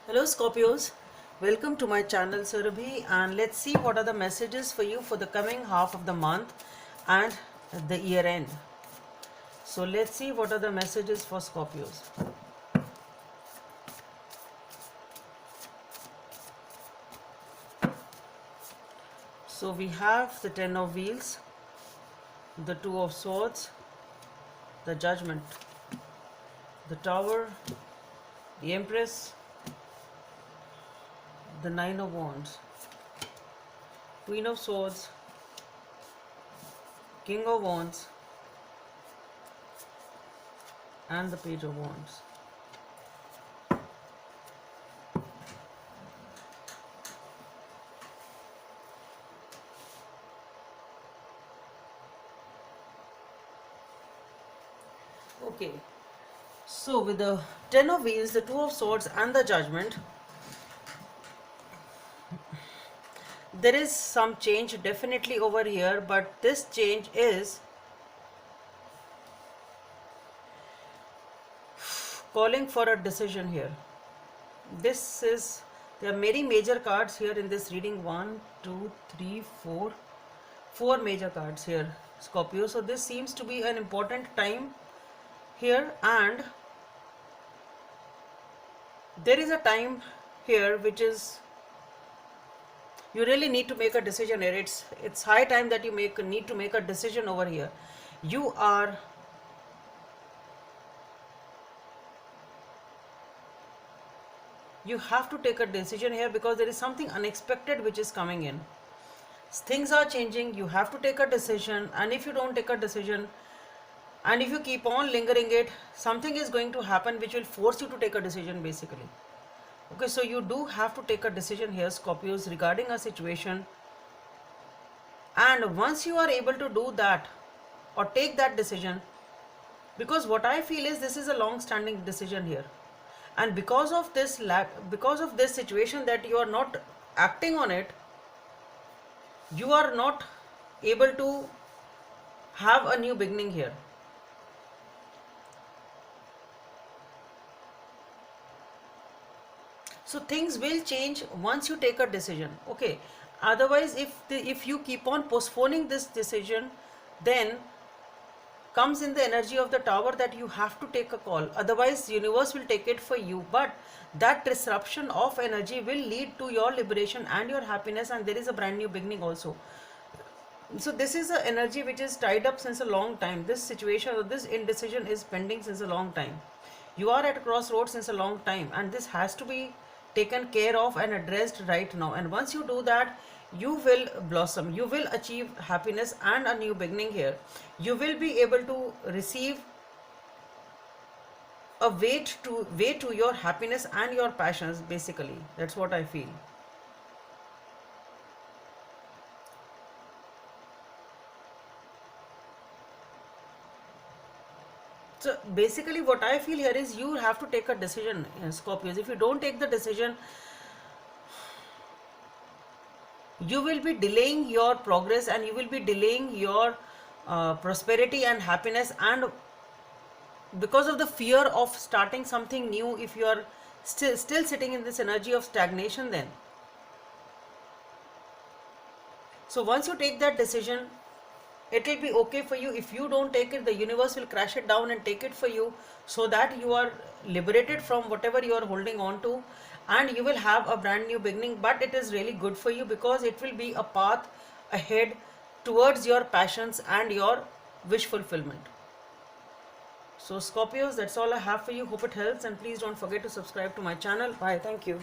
Hello Scorpios, welcome to my channel Surabhi, and let's see what are the messages for you for the coming half of the month and the year end. So let's see what are the messages for Scorpios. So we have the Ten of Wheels, the Two of Swords, the Judgment, the Tower, the Empress, the Nine of Wands, Queen of Swords, King of Wands, and the Page of Wands. Okay, so with the Ten of Wheels, the Two of Swords, and the Judgment, there is some change definitely over here, but this change is calling for a decision here. There are many major cards here in this reading. 1, 2, 3, 4. 4 major cards here, Scorpio. So this seems to be an important time here, and there is a time here which is you really need to make a decision here. It's high time that you need to make a decision over here. You have to take a decision here because there is something unexpected which is coming in. Things are changing, you have to take a decision, and if you don't take a decision and if you keep on lingering it, something is going to happen which will force you to take a decision basically. Okay, so you do have to take a decision here, Scorpios, regarding a situation, and once you are able to do that or take that decision, because what I feel is this is a long standing decision here, and because of this situation that you are not acting on it, you are not able to have a new beginning here. So things will change once you take a decision. Okay, otherwise if you keep on postponing this decision, then comes in the energy of the Tower that you have to take a call, otherwise universe will take it for you. But that disruption of energy will lead to your liberation and your happiness, and there is a brand new beginning also. So this is an energy which is tied up since a long time. This situation or this indecision is pending since a long time. You are at a crossroads since a long time, and this has to be taken care of and addressed right now. And once you do that, you will blossom, you will achieve happiness and a new beginning here. You will be able to receive a way to your happiness and your passions basically. That's what I feel. So basically what I feel here is you have to take a decision, Scorpios. If you don't take the decision, you will be delaying your progress, and you will be delaying your prosperity and happiness, and because of the fear of starting something new, if you are still sitting in this energy of stagnation, then so once you take that decision, it will be okay for you. If you don't take it, the universe will crash it down and take it for you, so that you are liberated from whatever you are holding on to, and you will have a brand new beginning. But it is really good for you because it will be a path ahead towards your passions and your wish fulfillment. So Scorpios, that's all I have for you. Hope it helps, and please don't forget to subscribe to my channel. Bye. Thank you.